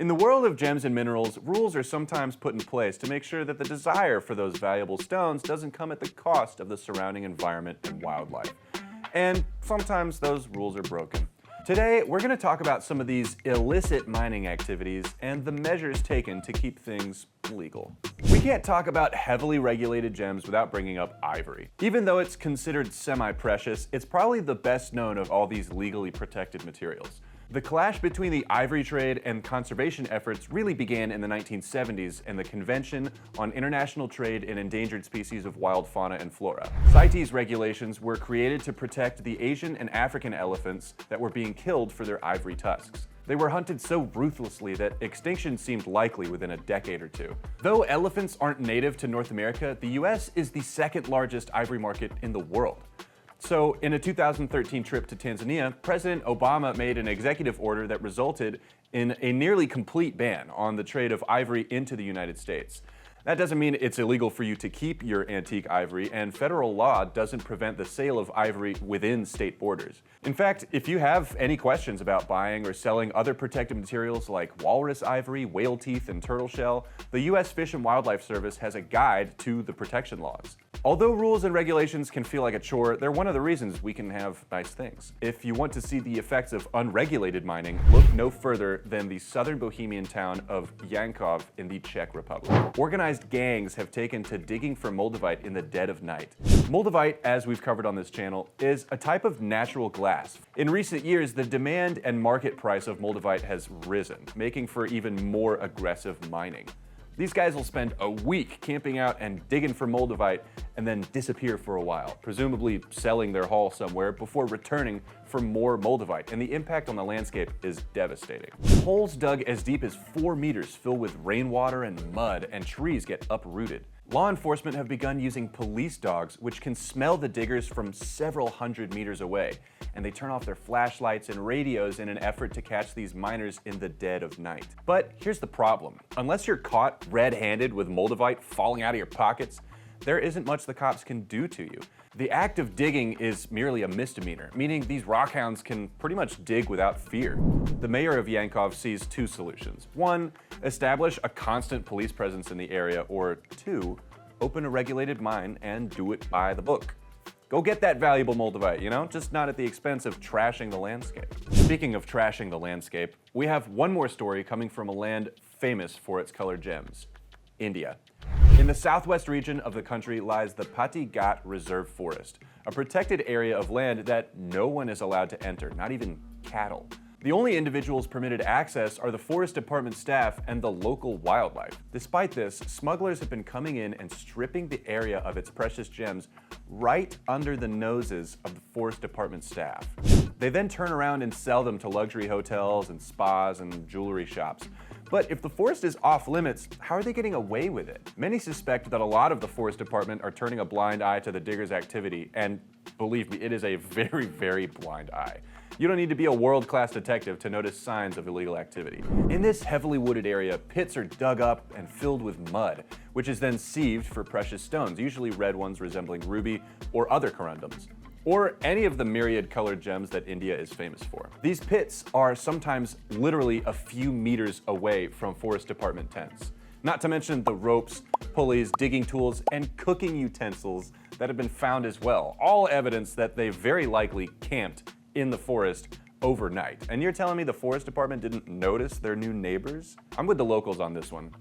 In the world of gems and minerals, rules are sometimes put in place to make sure that the desire for those valuable stones doesn't come at the cost of the surrounding environment and wildlife. And sometimes those rules are broken. Today, we're going to talk about some of these illicit mining activities and the measures taken to keep things legal. We can't talk about heavily regulated gems without bringing up ivory. Even though it's considered semi-precious, it's probably the best known of all these legally protected materials. The clash between the ivory trade and conservation efforts really began in the 1970s and the Convention on International Trade in Endangered Species of Wild Fauna and Flora. CITES regulations were created to protect the Asian and African elephants that were being killed for their ivory tusks. They were hunted so ruthlessly that extinction seemed likely within a decade or two. Though elephants aren't native to North America, the US is the second largest ivory market in the world. So, in a 2013 trip to Tanzania, President Obama made an executive order that resulted in a nearly complete ban on the trade of ivory into the United States. That doesn't mean it's illegal for you to keep your antique ivory, and federal law doesn't prevent the sale of ivory within state borders. In fact, if you have any questions about buying or selling other protected materials like walrus ivory, whale teeth, and turtle shell, the U.S. Fish and Wildlife Service has a guide to the protection laws. Although rules and regulations can feel like a chore, they're one of the reasons we can have nice things. If you want to see the effects of unregulated mining, look no further than the southern Bohemian town of Yankov in the Czech Republic. Organized gangs have taken to digging for Moldavite in the dead of night. Moldavite, as we've covered on this channel, is a type of natural glass. In recent years, the demand and market price of Moldavite has risen, making for even more aggressive mining. These guys will spend a week camping out and digging for Moldavite and then disappear for a while, presumably selling their haul somewhere before returning for more Moldavite, and the impact on the landscape is devastating. Holes dug as deep as 4 meters fill with rainwater and mud, and trees get uprooted. Law enforcement have begun using police dogs, which can smell the diggers from several hundred meters away, and they turn off their flashlights and radios in an effort to catch these miners in the dead of night. But here's the problem. Unless you're caught red-handed with Moldavite falling out of your pockets, there isn't much the cops can do to you. The act of digging is merely a misdemeanor, meaning these rockhounds can pretty much dig without fear. The mayor of Yankov sees 2 solutions. 1, establish a constant police presence in the area, or 2, open a regulated mine and do it by the book. Go get that valuable Moldavite, just not at the expense of trashing the landscape. Speaking of trashing the landscape, we have one more story coming from a land famous for its colored gems, India. In the southwest region of the country lies the Pati Ghat Reserve Forest, a protected area of land that no one is allowed to enter, not even cattle. The only individuals permitted access are the forest department staff and the local wildlife. Despite this, smugglers have been coming in and stripping the area of its precious gems right under the noses of the forest department staff. They then turn around and sell them to luxury hotels and spas and jewelry shops. But if the forest is off limits, how are they getting away with it? Many suspect that a lot of the forest department are turning a blind eye to the diggers' activity, and believe me, it is a very, very blind eye. You don't need to be a world-class detective to notice signs of illegal activity. In this heavily wooded area, pits are dug up and filled with mud, which is then sieved for precious stones, usually red ones resembling ruby or other corundums, or any of the myriad colored gems that India is famous for. These pits are sometimes literally a few meters away from forest department tents. Not to mention the ropes, pulleys, digging tools, and cooking utensils that have been found as well. All evidence that they very likely camped in the forest overnight. And you're telling me the forest department didn't notice their new neighbors? I'm with the locals on this one.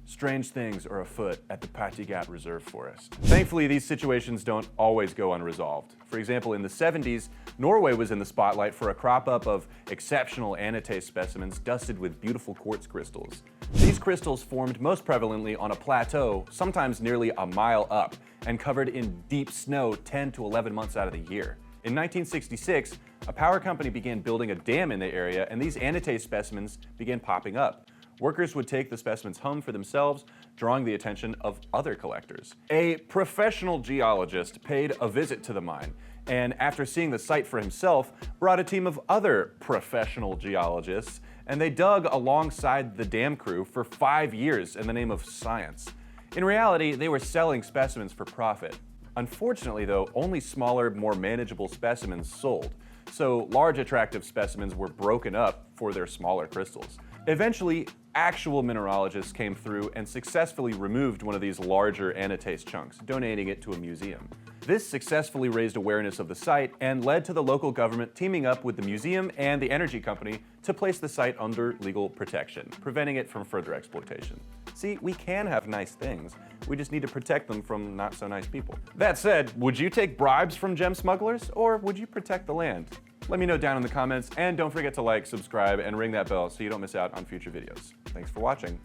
Strange things are afoot at the Pati Ghat Reserve Forest. Thankfully, these situations don't always go unresolved. For example, in the 70s, Norway was in the spotlight for a crop-up of exceptional Anatase specimens dusted with beautiful quartz crystals. These crystals formed most prevalently on a plateau, sometimes nearly a mile up, and covered in deep snow 10 to 11 months out of the year. In 1966, a power company began building a dam in the area, and these Anatase specimens began popping up. Workers would take the specimens home for themselves, drawing the attention of other collectors. A professional geologist paid a visit to the mine, and after seeing the site for himself, brought a team of other professional geologists, and they dug alongside the dam crew for 5 years in the name of science. In reality, they were selling specimens for profit. Unfortunately, though, only smaller, more manageable specimens sold, so large attractive specimens were broken up for their smaller crystals. Eventually, actual mineralogists came through and successfully removed one of these larger Anatase chunks, donating it to a museum. This successfully raised awareness of the site and led to the local government teaming up with the museum and the energy company to place the site under legal protection, preventing it from further exploitation. See, we can have nice things. We just need to protect them from not so nice people. That said, would you take bribes from gem smugglers, or would you protect the land? Let me know down in the comments, and don't forget to like, subscribe, and ring that bell so you don't miss out on future videos. Thanks for watching.